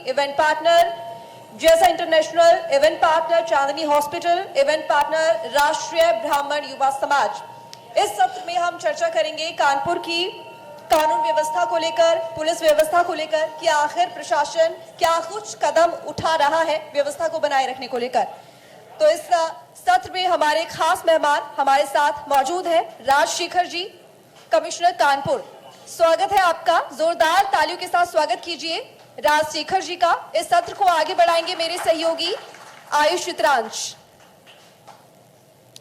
Event partner जैसा international, event partner चांदनी hospital, event partner राष्ट्रीय ब्राह्मण युवा समाज। इस सत्र में हम चर्चा करेंगे कानपुर की कानून व्यवस्था को लेकर, पुलिस व्यवस्था को लेकर कि आखिर प्रशासन क्या कुछ कदम उठा रहा है व्यवस्था को बनाए रखने को लेकर। तो इस सत्र में हमारे खास मेहमान हमारे साथ मौजूद हैं राजशेखर जी, कमिश्नर कानपुर। स्वागत है आपका, जोरदार तालियों के साथ स्वागत कीजिए राजशेखर जी का। इस सत्र को आगे बढ़ाएंगे मेरे सहयोगी आयुष चित्रांश।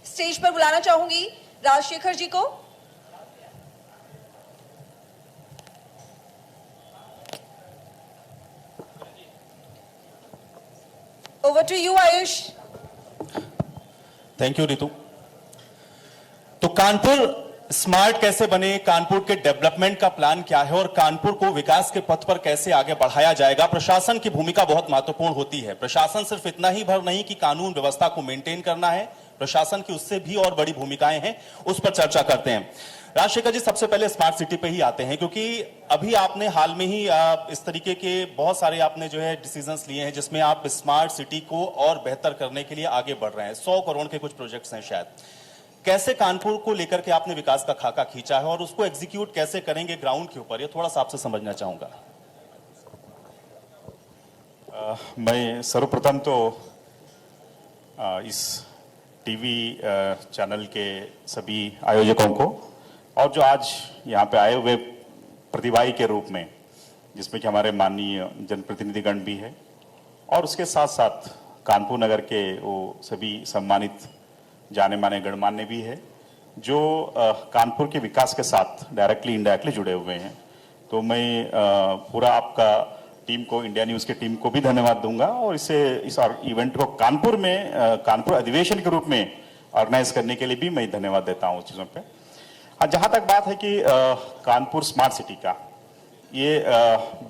स्टेज पर बुलाना चाहूंगी राजशेखर जी को। Over to you Ayush. Thank you Ritu. तो कानपुर स्मार्ट कैसे बने, कानपुर के डेवलपमेंट का प्लान क्या है और कानपुर को विकास के पथ पर कैसे आगे बढ़ाया जाएगा। प्रशासन की भूमिका बहुत महत्वपूर्ण होती है। प्रशासन सिर्फ इतना ही भर नहीं कि कानून व्यवस्था को मेंटेन करना है, प्रशासन की उससे भी और बड़ी भूमिकाएं हैं, उस पर चर्चा करते हैं। राजशेखर जी, सबसे पहले स्मार्ट सिटी पे ही आते हैं, क्योंकि अभी आपने हाल में ही इस तरीके के बहुत सारे आपने जो है डिसीजंस लिए हैं जिसमें आप स्मार्ट सिटी को और बेहतर करने के लिए आगे बढ़ रहे हैं। 100 करोड़ के कुछ प्रोजेक्ट्स हैं शायद। कैसे कानपुर को लेकर के आपने विकास का खाका खींचा है और उसको एग्जीक्यूट कैसे करेंगे ग्राउंड के ऊपर, ये थोड़ा सा आपसे समझना चाहूंगा। मैं सर्वप्रथम तो इस टीवी चैनल के सभी आयोजकों को और जो आज यहाँ पे आए हुए प्रतिभागी के रूप में, जिसमें कि हमारे माननीय जनप्रतिनिधिगण भी है और उसके साथ साथ कानपुर नगर के वो सभी सम्मानित जाने माने गणमान्य भी है जो कानपुर के विकास के साथ डायरेक्टली इनडायरेक्टली जुड़े हुए हैं। तो मैं पूरा आपका टीम को, इंडिया न्यूज़ के टीम को भी धन्यवाद दूंगा और इस इवेंट को कानपुर में कानपुर अधिवेशन के रूप में ऑर्गेनाइज करने के लिए भी मैं धन्यवाद देता हूँ उस चीज़ों पे। जहाँ तक बात है कि कानपुर स्मार्ट सिटी का, ये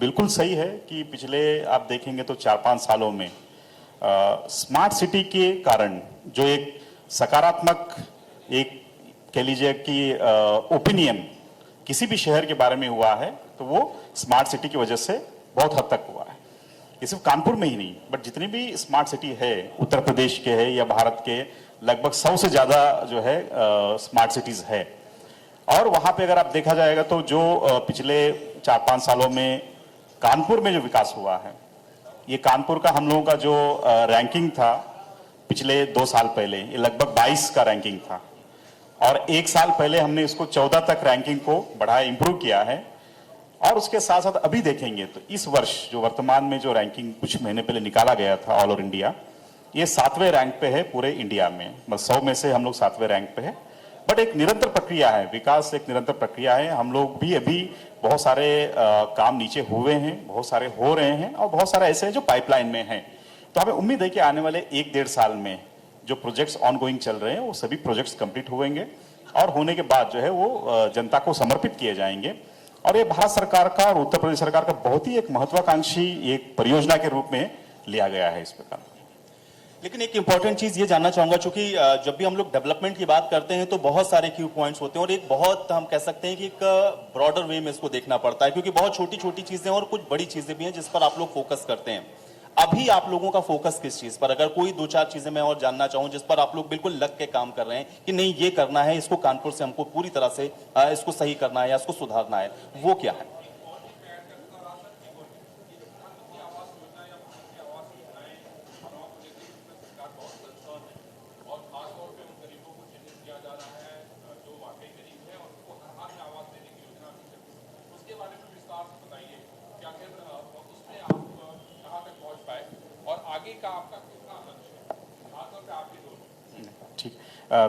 बिल्कुल सही है कि पिछले आप देखेंगे तो 4-5 सालों में स्मार्ट सिटी के कारण जो एक सकारात्मक एक कह लीजिए कि ओपिनियन किसी भी शहर के बारे में हुआ है तो वो स्मार्ट सिटी की वजह से बहुत हद तक हुआ है। ये सिर्फ कानपुर में ही नहीं, बट जितनी भी स्मार्ट सिटी है उत्तर प्रदेश के है या भारत के लगभग 100 से ज्यादा जो है स्मार्ट सिटीज है। और वहां पे अगर आप देखा जाएगा तो जो पिछले 4-5 सालों में कानपुर में जो विकास हुआ है, ये कानपुर का हम लोगों का जो रैंकिंग था पिछले 2 साल पहले, ये लगभग 22 का रैंकिंग था और 1 साल पहले हमने इसको 14 तक रैंकिंग को बढ़ाया, इंप्रूव किया है। और उसके साथ साथ अभी देखेंगे तो इस वर्ष जो वर्तमान में जो रैंकिंग कुछ महीने पहले निकाला गया था ऑल ओवर इंडिया, ये 7वें रैंक पे है पूरे इंडिया में। मतलब 100 में से हम लोग 7वें रैंक पे है। बट एक निरंतर प्रक्रिया है, विकास एक निरंतर प्रक्रिया है। हम लोग भी अभी बहुत सारे काम नीचे हुए हैं, बहुत सारे हो रहे हैं और बहुत सारे ऐसे हैं जो पाइपलाइन में हैं। तो हमें उम्मीद है कि आने वाले 1-1.5 साल में जो प्रोजेक्ट्स ऑनगोइंग चल रहे हैं वो सभी प्रोजेक्ट्स कंप्लीट होंगे और होने के बाद जो है वो जनता को समर्पित किए जाएंगे। और ये भारत सरकार का और उत्तर प्रदेश सरकार का बहुत ही एक महत्वाकांक्षी एक परियोजना के रूप में लिया गया है इस प्रकार। लेकिन एक इंपॉर्टेंट चीज ये जानना चाहूंगा, चूंकि जब भी हम लोग डेवलपमेंट की बात करते हैं तो बहुत सारे क्यू पॉइंट्स होते हैं और एक बहुत हम कह सकते हैं कि एक ब्रॉडर वे में इसको देखना पड़ता है, क्योंकि बहुत छोटी छोटी चीजें और कुछ बड़ी चीजें भी हैं जिस पर आप लोग फोकस करते हैं। अभी आप लोगों का फोकस किस चीज पर, अगर कोई 2-4 चीजें मैं और जानना चाहूं जिस पर आप लोग बिल्कुल लग के काम कर रहे हैं कि नहीं ये करना है, इसको कानपुर से हमको पूरी तरह से इसको सही करना है या इसको सुधारना है, वो क्या है?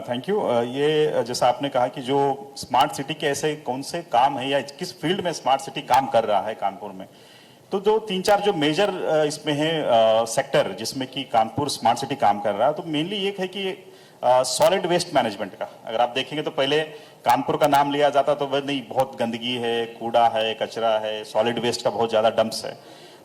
Thank you. ये जैसा आपने कहा कि जो स्मार्ट सिटी के ऐसे कौन से काम है या किस फील्ड में स्मार्ट सिटी काम कर रहा है कानपुर में, तो जो 3-4 जो मेजर इसमें है सेक्टर जिसमें कि कानपुर स्मार्ट सिटी काम कर रहा है, तो मेनली एक है कि सॉलिड वेस्ट मैनेजमेंट का। अगर आप देखेंगे तो पहले कानपुर का नाम लिया जाता तो वह नहीं, बहुत गंदगी है, कूड़ा है, कचरा है, सॉलिड वेस्ट का बहुत ज्यादा डंप्स है।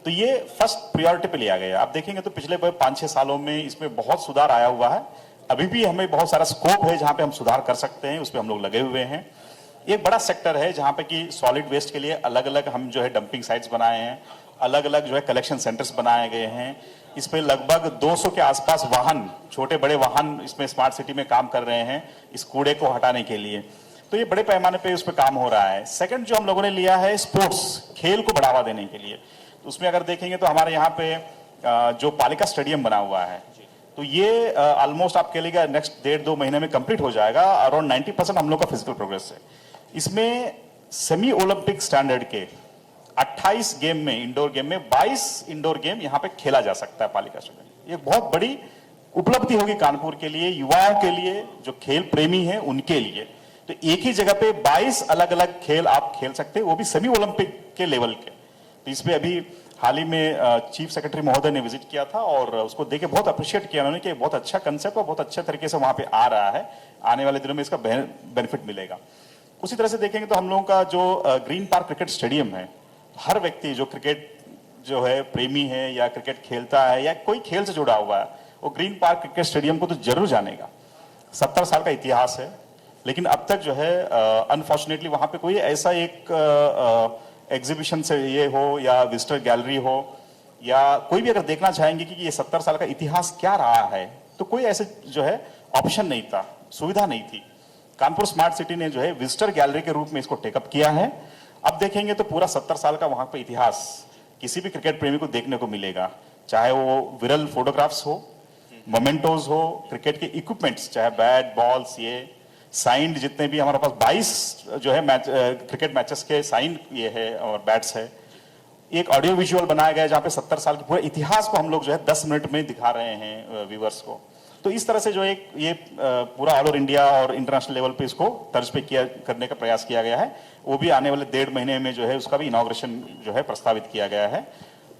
तो ये फर्स्ट प्रायोरिटी पे लिया गया। आप देखेंगे तो पिछले 5-6 सालों में इसमें बहुत सुधार आया हुआ है। अभी भी हमें बहुत सारा स्कोप है जहां पे हम सुधार कर सकते हैं, उस पर हम लोग लगे हुए हैं। एक बड़ा सेक्टर है जहां पे कि सॉलिड वेस्ट के लिए अलग अलग हम जो है डंपिंग साइट्स बनाए हैं, अलग अलग जो है कलेक्शन सेंटर्स बनाए गए हैं। इस पे लगभग 200 के आसपास वाहन, छोटे बड़े वाहन इसमें स्मार्ट सिटी में काम कर रहे हैं इस कूड़े को हटाने के लिए। तो ये बड़े पैमाने पे उस पर काम हो रहा है। सेकंड जो हम लोगों ने लिया है स्पोर्ट्स, खेल को बढ़ावा देने के लिए। तो उसमें अगर देखेंगे तो हमारे यहाँ पे जो पालिका स्टेडियम बना हुआ है, तो ये ऑलमोस्ट आप कह लीजिए नेक्स्ट 1.5-2 महीने में कंप्लीट हो जाएगा। अराउंड 90% हम लोग का फिजिकल प्रोग्रेस है। इसमें सेमी ओलंपिक स्टैंडर्ड के 28 गेम में, इंडोर गेम में 22 इंडोर गेम यहाँ पे खेला जा सकता है पालिका स्टेडियम। ये बहुत बड़ी उपलब्धि होगी कानपुर के लिए, युवाओं के लिए, जो खेल प्रेमी हैं उनके लिए। तो एक ही जगह पे 22 अलग अलग खेल आप खेल सकते हैं, वो भी सेमी ओलंपिक के लेवल के। तो इसमें अभी हाल ही में चीफ सेक्रेटरी महोदय ने विजिट किया था और उसको देख के बहुत अप्रिशिएट किया उन्होंने कि बहुत अच्छा कंसेप्ट और बहुत अच्छे तरीके से वहां पे आ रहा है। आने वाले दिनों में इसका बेनिफिट मिलेगा। उसी तरह से देखेंगे तो हम लोगों का जो ग्रीन पार्क क्रिकेट स्टेडियम है, हर व्यक्ति जो क्रिकेट जो है प्रेमी है या क्रिकेट खेलता है या कोई खेल से जुड़ा हुआ है, वो ग्रीन पार्क क्रिकेट स्टेडियम को तो जरूर जानेगा। 70 साल का इतिहास है, लेकिन अब तक जो है अनफॉर्चुनेटली वहां पे कोई ऐसा एक एग्जीबिशन से ये हो या विजिटर गैलरी हो या कोई भी अगर देखना चाहेंगे कि ये 70 साल का इतिहास क्या रहा है, तो कोई ऐसे जो है ऑप्शन नहीं था, सुविधा नहीं थी। कानपुर स्मार्ट सिटी ने जो है विजिटर गैलरी के रूप में इसको टेकअप किया है। अब देखेंगे तो पूरा 70 साल का वहां पे इतिहास किसी भी क्रिकेट प्रेमी को देखने को मिलेगा, चाहे वो विरल फोटोग्राफ्स हो, मोमेंटोज हो, क्रिकेट के इक्विपमेंट्स, चाहे बैट बॉल्स, ये साइंड जितने भी हमारे पास 22 जो है क्रिकेट मैचेस के साइन ये है और बैट्स है। एक ऑडियो विजुअल बनाया गया है जहां पे 70 साल के पूरे इतिहास को हम लोग जो है 10 मिनट में दिखा रहे हैं व्यूवर्स को। तो इस तरह से जो एक ये पूरा ऑल ओवर इंडिया और इंटरनेशनल लेवल पे इसको तर्ज पे किया करने का प्रयास किया गया है। वो भी आने वाले 1.5 महीने में जो है उसका भी इनॉग्रेशन जो है प्रस्तावित किया गया है।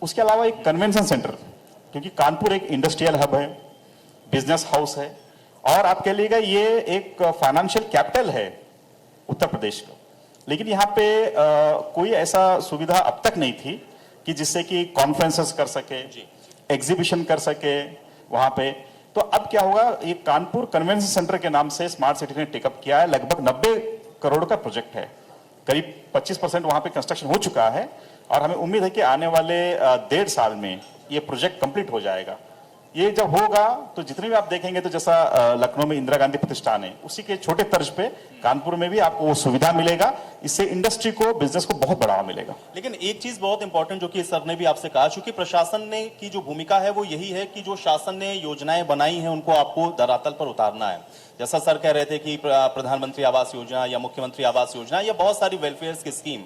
उसके अलावा एक कन्वेंशन सेंटर, क्योंकि कानपुर एक इंडस्ट्रियल हब है, बिजनेस हाउस है और आप कह लीजिएगा ये एक फाइनेंशियल कैपिटल है उत्तर प्रदेश का। लेकिन यहाँ पे कोई ऐसा सुविधा अब तक नहीं थी कि जिससे कि कॉन्फ्रेंसेस कर सके, एग्जीबिशन कर सके वहां पे। तो अब क्या होगा, ये कानपुर कन्वेंशन सेंटर के नाम से स्मार्ट सिटी ने टेकअप किया है। लगभग 90 करोड़ का प्रोजेक्ट है, करीब 25% वहां पे कंस्ट्रक्शन हो चुका है और हमें उम्मीद है कि आने वाले 1.5 साल में ये प्रोजेक्ट कंप्लीट हो जाएगा। ये जब होगा तो जितने भी आप देखेंगे तो जैसा लखनऊ में इंदिरा गांधी प्रतिष्ठान है, उसी के छोटे तर्ज पे कानपुर में भी आपको वो सुविधा मिलेगा। इससे इंडस्ट्री को, बिजनेस को बहुत बढ़ावा मिलेगा। लेकिन एक चीज बहुत इंपॉर्टेंट जो कि सर ने भी आपसे कहा, चूंकि प्रशासन ने की जो भूमिका है वो यही है कि जो शासन ने योजनाएं बनाई हैं उनको आपको धरातल पर उतारना है। जैसा सर कह रहे थे कि प्रधानमंत्री आवास योजना या मुख्यमंत्री आवास योजना या बहुत सारी वेलफेयर की स्कीम,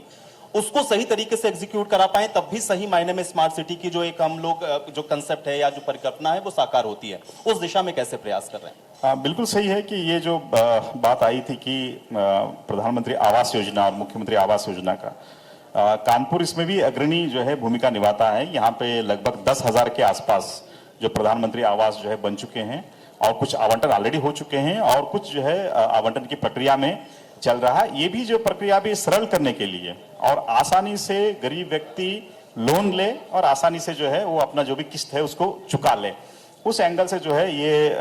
उसको सही तरीके से एग्जीक्यूट करा पाए, तब भी सही मायने में स्मार्ट सिटी की जो एक हम लोग जो कंसेप्ट है या जो परिकल्पना है वो साकार होती है। उस दिशा में कैसे प्रयास कर रहे हैं? बिल्कुल सही है कि ये जो बात आई थी कि प्रधानमंत्री आवास योजना और मुख्यमंत्री आवास योजना का कानपुर इसमें भी अग्रणी जो है भूमिका निभाता है। यहाँ पे लगभग 10,000 के आसपास जो प्रधानमंत्री आवास जो है बन चुके हैं और कुछ आवंटन ऑलरेडी हो चुके हैं और कुछ जो है आवंटन की प्रक्रिया में चल रहा है। ये भी जो प्रक्रिया भी सरल करने के लिए और आसानी से गरीब व्यक्ति लोन ले और आसानी से जो है वो अपना जो भी किस्त है उसको चुका ले, उस एंगल से जो है ये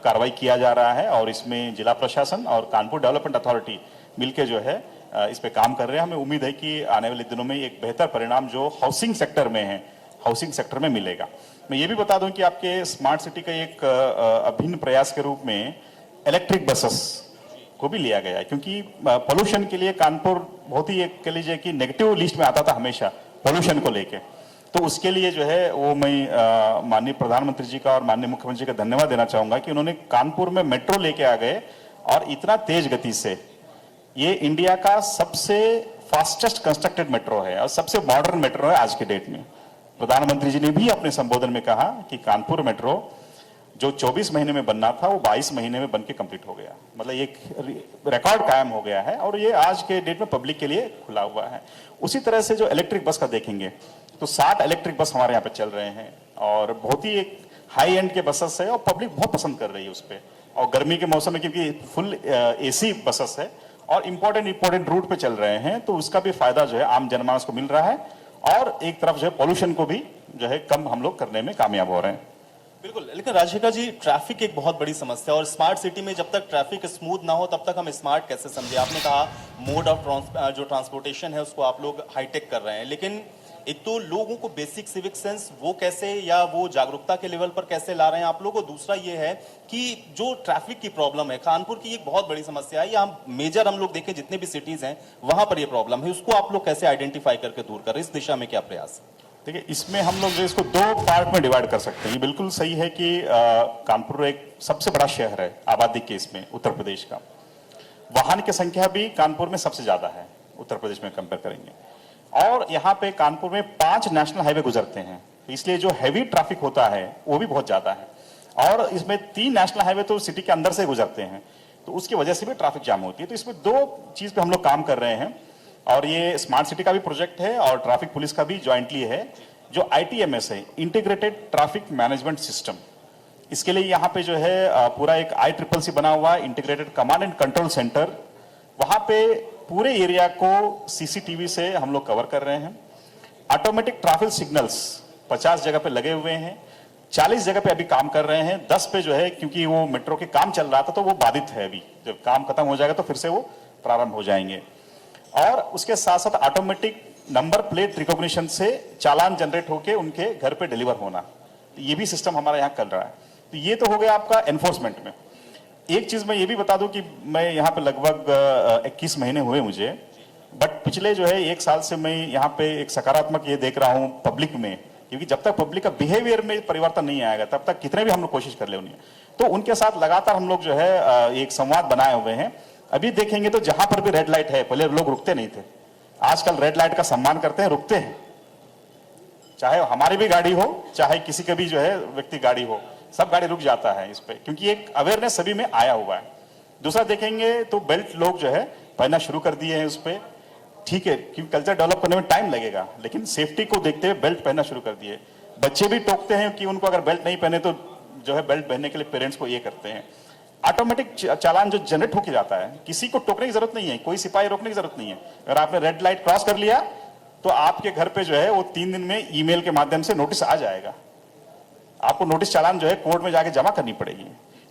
कार्रवाई किया जा रहा है। और इसमें जिला प्रशासन और कानपुर डेवलपमेंट अथॉरिटी मिलके जो है इस पे काम कर रहे हैं। हमें उम्मीद है कि आने वाले दिनों में एक बेहतर परिणाम जो हाउसिंग सेक्टर में है, हाउसिंग सेक्टर में मिलेगा। मैं ये भी बता दूं कि आपके स्मार्ट सिटी का एक अभिन्न प्रयास के रूप में इलेक्ट्रिक बसेस को भी लिया गया है, क्योंकि पोल्यूशन के लिए कानपुर बहुत ही एक कह लीजिए कि नेगेटिव लिस्ट में आता था हमेशा पोल्यूशन को लेके। तो उसके लिए जो है वो मैं माननीय प्रधानमंत्री जी का और माननीय मुख्यमंत्री जी का धन्यवाद देना चाहूंगा कि उन्होंने कानपुर में मेट्रो लेके आ गए और इतना तेज गति से। ये इंडिया का सबसे फास्टेस्ट कंस्ट्रक्टेड मेट्रो है और सबसे मॉडर्न मेट्रो है आज के डेट में। प्रधानमंत्री जी ने भी अपने संबोधन में कहा कि कानपुर मेट्रो जो 24 महीने में बनना था वो 22 महीने में बनके कंप्लीट हो गया, मतलब एक रिकॉर्ड कायम हो गया है और ये आज के डेट में पब्लिक के लिए खुला हुआ है। उसी तरह से जो इलेक्ट्रिक बस का देखेंगे तो 60 इलेक्ट्रिक बस हमारे यहाँ पे चल रहे हैं और बहुत ही एक हाई एंड के बसेस है और पब्लिक बहुत पसंद कर रही है उस पर। और गर्मी के मौसम में क्योंकि फुल AC बसेस है और इंपॉर्टेंट रूट पे चल रहे हैं, तो उसका भी फायदा जो है आम जनमानस को मिल रहा है और एक तरफ जो है पॉल्यूशन को भी जो है कम हम लोग करने में कामयाब हो रहे हैं। बिल्कुल, लेकिन राजशेखर जी, ट्रैफिक एक बहुत बड़ी समस्या है और स्मार्ट सिटी में जब तक ट्रैफिक स्मूथ ना हो तब तक हम स्मार्ट कैसे समझे? आपने कहा मोड ऑफ जो ट्रांसपोर्टेशन है उसको आप लोग हाईटेक कर रहे हैं, लेकिन एक तो लोगों को बेसिक सिविक सेंस वो कैसे, या वो जागरूकता के लेवल पर कैसे ला रहे हैं आप लोग? और दूसरा ये है कि जो ट्रैफिक की प्रॉब्लम है, कानपुर की एक बहुत बड़ी समस्या है, या मेजर हम लोग देखें जितने भी सिटीज हैं वहां पर ये प्रॉब्लम है, उसको आप लोग कैसे आइडेंटिफाई करके दूर कर रहे हैं? इस दिशा में क्या प्रयास है? देखिए, इसमें हम लोग जो इसको दो पार्ट में डिवाइड कर सकते हैं। ये बिल्कुल सही है कि कानपुर एक सबसे बड़ा शहर है आबादी के इसमें उत्तर प्रदेश का। वाहन की संख्या भी कानपुर में सबसे ज्यादा है उत्तर प्रदेश में कंपेयर करेंगे, और यहाँ पे कानपुर में 5 नेशनल हाईवे गुजरते हैं, तो इसलिए जो हैवी ट्रैफिक होता है वो भी बहुत ज्यादा है। और इसमें 3 नेशनल हाईवे तो सिटी के अंदर से गुजरते हैं, तो उसकी वजह से भी ट्रैफिक जाम होती है। तो इसमें 2 चीज पे हम लोग काम कर रहे हैं, और ये स्मार्ट सिटी का भी प्रोजेक्ट है और ट्रैफिक पुलिस का भी जॉइंटली है। जो ITMS है, इंटीग्रेटेड ट्रैफिक मैनेजमेंट सिस्टम, इसके लिए यहाँ पे जो है पूरा एक ICCC बना हुआ है, integrated command and control centre. वहां पे पूरे एरिया को CCTV से हम लोग कवर कर रहे हैं। ऑटोमेटिक ट्रैफिक सिग्नल्स 50 जगह पे लगे हुए हैं, 40 जगह पे अभी काम कर रहे हैं। 10 पे जो है, क्योंकि वो मेट्रो के काम चल रहा था तो वो बाधित है, अभी जब काम खत्म हो जाएगा तो फिर से वो प्रारंभ हो जाएंगे। और उसके साथ साथ ऑटोमेटिक नंबर प्लेट रिकॉग्निशन से चालान जनरेट होके उनके घर पे डिलीवर होना, ये भी सिस्टम हमारा यहाँ चल रहा है। तो ये तो हो गया आपका एनफोर्समेंट में। एक चीज मैं ये भी बता दूं कि मैं यहाँ पे लगभग 21 महीने हुए मुझे, बट पिछले जो है 1 साल से मैं यहाँ पे एक सकारात्मक ये देख रहा हूँ पब्लिक में, क्योंकि जब तक पब्लिक का बिहेवियर में परिवर्तन नहीं आएगा तब तक कितने भी हम लोग कोशिश कर ले उन्हें, तो उनके साथ लगातार हम लोग जो है एक संवाद बनाए हुए हैं। अभी देखेंगे तो जहां पर भी रेड लाइट है, पहले लोग रुकते नहीं थे, आजकल रेड लाइट का सम्मान करते हैं, रुकते हैं, चाहे हमारी भी गाड़ी हो चाहे किसी का भी जो है व्यक्ति गाड़ी हो, सब गाड़ी रुक जाता है इस पे, क्योंकि एक अवेयरनेस सभी में आया हुआ है। दूसरा देखेंगे तो बेल्ट लोग जो है पहनना शुरू कर दिए हैं उस पे, ठीक है, क्योंकि कल्चर डेवलप करने में टाइम लगेगा, लेकिन सेफ्टी को देखते हुए बेल्ट पहनना शुरू कर दिए। बच्चे भी टोकते हैं कि उनको अगर बेल्ट नहीं पहने तो जो है बेल्ट पहनने के लिए पेरेंट्स को ये करते हैं। ऑटोमेटिक चालान जो जनरेट होके जाता है, किसी को टोकने की जरूरत नहीं है, कोई सिपाही रोकने की जरूरत नहीं है। अगर आपने रेड लाइट क्रॉस कर लिया तो आपके घर पे जो है वो 3 दिन में ईमेल के माध्यम से नोटिस आ जाएगा, आपको नोटिस चालान जो है कोर्ट में जाके जमा करनी पड़ेगी।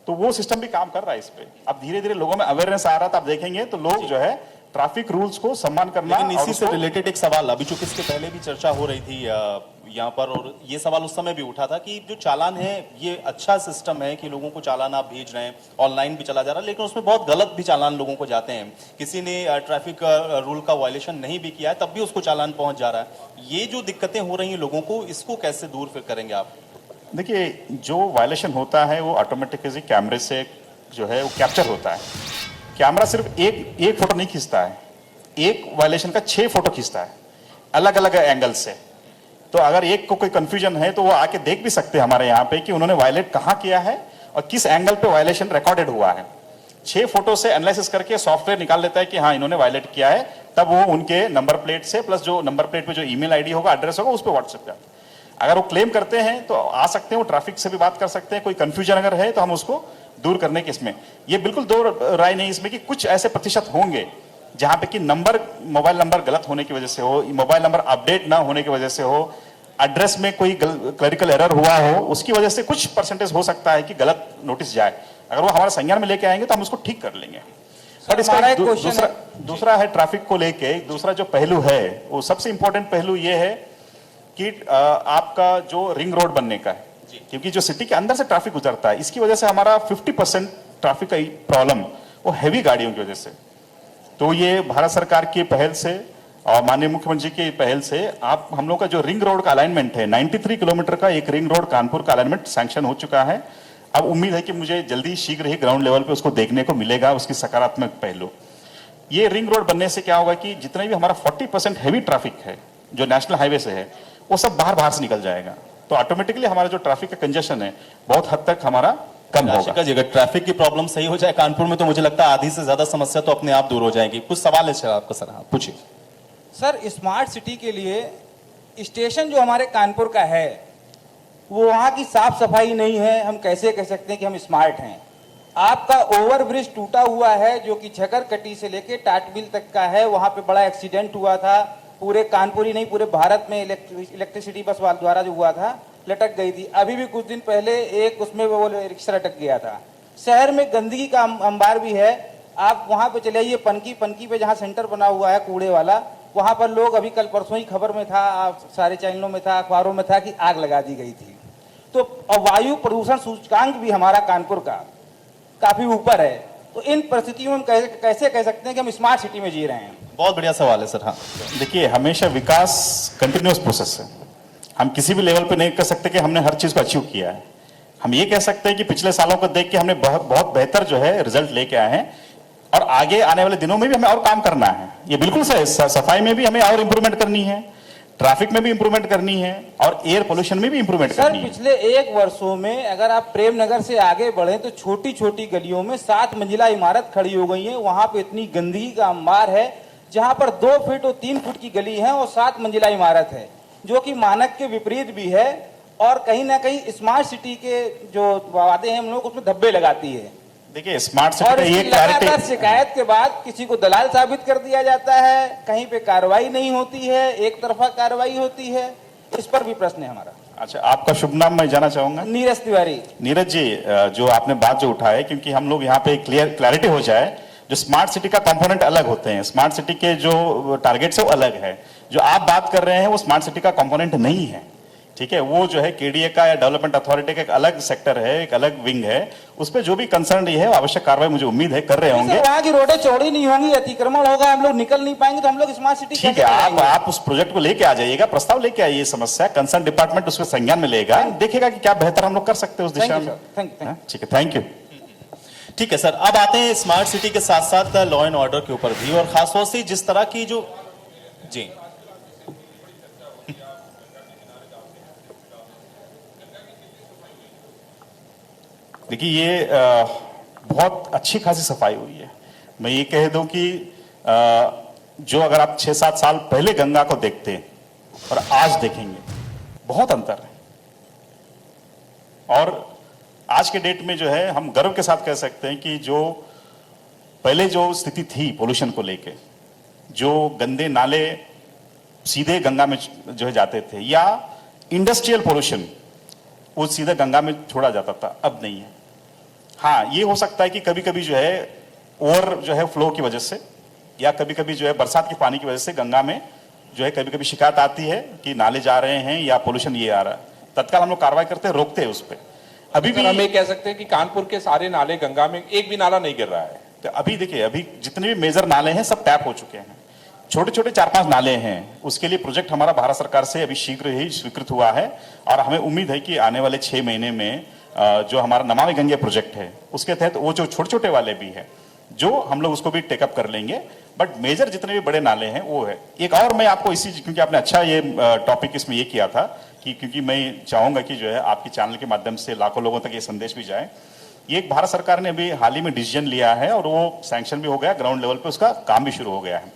तो वो सिस्टम भी काम कर रहा है इस पे। अब धीरे धीरे लोगों में अवेयरनेस आ रहा था, आप देखेंगे तो लोग जो है ट्रैफिक रूल्स को सम्मान करना। लेकिन इसी से रिलेटेड एक सवाल, अभी चूंकि इसके पहले भी चर्चा हो रही थी यहाँ पर, और ये सवाल उस समय भी उठा था कि जो चालान है ये अच्छा सिस्टम है कि लोगों को चालान आप भेज रहे हैं, ऑनलाइन भी चला जा रहा है, लेकिन उसमें बहुत गलत भी चालान लोगों को जाते हैं। किसी ने ट्रैफिक रूल का वायलेशन नहीं भी किया है तब भी उसको चालान पहुंच जा रहा है। ये जो दिक्कतें हो रही हैं लोगों को, इसको कैसे दूर फिर करेंगे आप? देखिए, जो वायलेशन होता है वो ऑटोमेटिकली कैमरे से जो है वो कैप्चर होता है। कैमरा सिर्फ एक फोटो नहीं खींचता है, एक वायलेशन का 6 फोटो खींचता है अलग अलग एंगल से। तो अगर एक को कोई कंफ्यूजन है तो वो आके देख भी सकते हैं हमारे यहाँ पे कि उन्होंने वायलेट कहाँ किया है और किस एंगल पे वायलेशन रिकॉर्डेड हुआ है। 6 फोटो से एनालिसिस करके सॉफ्टवेयर निकाल लेता है कि हाँ इन्होंने वायलेट किया है, तब वो उनके नंबर प्लेट से प्लस जो नंबर प्लेट पे जो ईमेल आईडी होगा, एड्रेस होगा, उस पर व्हाट्सएप पे अगर वो क्लेम करते हैं तो आ सकते हैं, वो ट्रैफिक से भी बात कर सकते हैं। कोई कंफ्यूजन अगर है तो हम उसको दूर करने के इसमें, ये बिल्कुल दो राय नहीं इसमें कि कुछ ऐसे प्रतिशत होंगे जहां पे कि मोबाइल नंबर गलत होने की वजह से हो, मोबाइल नंबर अपडेट ना होने की वजह से हो, एड्रेस में कोई क्लरिकल एरर हुआ हो, उसकी वजह से कुछ परसेंटेज हो सकता है कि गलत नोटिस जाए। अगर वो हमारे संज्ञान में लेके आएंगे तो हम उसको ठीक कर लेंगे। बट इसका दूसरा है ट्रैफिक को लेके, दूसरा जो पहलू है वो सबसे इंपॉर्टेंट पहलू ये है कि आपका जो रिंग रोड बनने का है, क्योंकि जो सिटी के अंदर से ट्रैफिक गुजरता है, इसकी वजह से हमारा 50% ट्रैफिक का प्रॉब्लम वो हैवी गाड़ियों की वजह से। तो ये भारत सरकार की पहल से और माननीय मुख्यमंत्री की पहल से आप हम लोग का जो रिंग रोड का अलाइनमेंट है, 93 किलोमीटर का एक रिंग रोड कानपुर का अलाइनमेंट सैंक्शन हो चुका है। अब उम्मीद है कि मुझे जल्दी शीघ्र ही ग्राउंड लेवल पे उसको देखने को मिलेगा, उसकी सकारात्मक पहलू। ये रिंग रोड बनने से क्या होगा कि जितने भी हमारा 40% हैवी ट्रैफिक है जो नेशनल हाईवे से है, वो सब बाहर से निकल जाएगा। तो ऑटोमेटिकली हमारा जो ट्रैफिक का कंजेशन है बहुत हद तक हमारा कम होगा। अगर ट्रैफिक की प्रॉब्लम सही हो जाए कानपुर में तो मुझे लगता है आधी से ज्यादा समस्या तो अपने आप दूर हो जाएगी। कुछ सवाल है सर आपका, सर हाँ पूछिए। सर, स्मार्ट सिटी के लिए स्टेशन जो हमारे कानपुर का है वो वहाँ की साफ सफाई नहीं है, हम कैसे कह सकते हैं कि हम स्मार्ट हैं? आपका ओवरब्रिज टूटा हुआ है जो कि झकरकटी से लेके टाटबिल तक का है, वहाँ पे बड़ा एक्सीडेंट हुआ था, पूरे कानपुर ही नहीं पूरे भारत में इलेक्ट्रिसिटी बस द्वारा जो हुआ था। लटक गई थी। अभी भी कुछ दिन पहले एक उसमें वो रिक्शा लटक गया था। शहर में गंदगी का अंबार भी है। आप वहां पे चले आइए, पनकी पे जहाँ सेंटर बना हुआ है कूड़े वाला, वहां पर लोग, अभी कल परसों ही खबर में था, सारे चैनलों में था, अखबारों में था कि आग लगा दी गई थी। तो वायु प्रदूषण सूचकांक भी हमारा कानपुर का काफी ऊपर है। तो इन परिस्थितियों में हम कैसे कह सकते हैं कि हम स्मार्ट सिटी में जी रहे हैं? बहुत बढ़िया सवाल है सर। हाँ, देखिए, हमेशा विकास कंटिन्यूअस प्रोसेस है। हम किसी भी लेवल पे नहीं कह सकते कि हमने हर चीज को अचीव किया है। हम ये कह सकते हैं कि पिछले सालों को देख के हमने बहुत बेहतर जो है रिजल्ट लेके आए हैं, और आगे आने वाले दिनों में भी हमें और काम करना है। ये बिल्कुल सही, सफाई में भी हमें और इंप्रूवमेंट करनी है, ट्रैफिक में भी इंप्रूवमेंट करनी है, और एयर पोल्यूशन में भी इंप्रूवमेंट करनी है। पिछले 1 वर्षों में अगर आप प्रेम नगर से आगे बढ़े तो छोटी छोटी गलियों में 7 मंजिला इमारत खड़ी हो गई है। वहां पे इतनी गंदगी का अंबार है, जहां पर 2 फीट और 3 फुट की गली है और 7 मंजिला इमारत है, जो कि मानक के विपरीत भी है। और कहीं ना कहीं स्मार्ट सिटी के जो वादे हैं हम लोग उसमें धब्बे लगाती है। देखिए, स्मार्ट और सिटी इसकी लगातार शिकायत के बाद किसी को दलाल साबित कर दिया जाता है, कहीं पे कार्रवाई नहीं होती है, एक तरफा कार्रवाई होती है। इस पर भी प्रश्न है हमारा। अच्छा, आपका शुभ नाम मैं जाना चाहूंगा? नीरज तिवारी। नीरज जी, जो आपने बात जो उठाए, क्योंकि हम लोग यहाँ पे क्लैरिटी हो जाए, जो स्मार्ट सिटी का कंपोनेंट अलग होते हैं, स्मार्ट सिटी के जो टारगेट्स है वो अलग है। जो आप बात कर रहे हैं वो स्मार्ट सिटी का कंपोनेंट नहीं है, ठीक है। वो जो है केडीए का या डेवलपमेंट अथॉरिटी का एक अलग सेक्टर है, एक अलग विंग है। उस पर जो भी कंसर्न है आवश्यक कार्रवाई मुझे उम्मीद है कर रहे होंगे। वहाँ की रोडें चौड़ी नहीं होंगी, अतिक्रमण होगा, हम लोग निकल नहीं पाएंगे, तो हम लोग स्मार्ट सिटी ठीक है, आप उस प्रोजेक्ट को लेके आ जाइएगा, प्रस्ताव लेके आइए, समस्या कंसर्न डिपार्टमेंट उसको संज्ञान में लेगा, देखेगा कि क्या बेहतर हम लोग कर सकते हैं उस दिशा में। ठीक है, थैंक यू। ठीक है सर, अब आते हैं स्मार्ट सिटी के साथ साथ लॉ एंड ऑर्डर के ऊपर भी, और खासतौर से जिस तरह की जो जी देखिए, ये बहुत अच्छी खासी सफाई हुई है। मैं ये कह दूं कि जो अगर आप 6-7 साल पहले गंगा को देखते और आज देखेंगे, बहुत अंतर है। और आज के डेट में जो है हम गर्व के साथ कह सकते हैं कि जो पहले जो स्थिति थी पोल्यूशन को लेके, जो गंदे नाले सीधे गंगा में जो है जाते थे, या इंडस्ट्रियल पोल्यूशन वो सीधे गंगा में छोड़ा जाता था, अब नहीं है। हाँ, ये हो सकता है कि कभी कभी जो है ओवर जो है फ्लो की वजह से, या कभी कभी जो है बरसात के पानी की वजह से गंगा में जो है कभी कभी शिकायत आती है कि नाले जा रहे हैं या पोल्यूशन ये आ रहा है। तत्काल हम लोग कार्रवाई करते हैं, रोकते हैं उस पर। अभी भी हम ये कह सकते हैं कि कानपुर के सारे नाले गंगा में एक भी नाला नहीं गिर रहा है। तो अभी देखिए, अभी जितने भी मेजर नाले हैं सब टैप हो चुके हैं। छोटे छोटे 4-5 नाले हैं, उसके लिए प्रोजेक्ट हमारा भारत सरकार से अभी शीघ्र ही स्वीकृत हुआ है, और हमें उम्मीद है कि आने वाले 6 महीने में जो हमारा नमामि गंगे प्रोजेक्ट है उसके तहत वो जो छोटे छोटे वाले भी है, जो हम लोग उसको भी टेकअप कर लेंगे। बट मेजर जितने भी बड़े नाले हैं वो है। एक और मैं आपको इसी, क्योंकि आपने अच्छा ये टॉपिक इसमें ये किया था कि क्योंकि मैं चाहूंगा कि जो है आपके चैनल के माध्यम से लाखों लोगों तक ये संदेश भी जाए। ये एक भारत सरकार ने अभी हाल ही में डिसीजन लिया है, और वो सैंक्शन भी हो गया, ग्राउंड लेवल पे उसका काम भी शुरू हो गया है।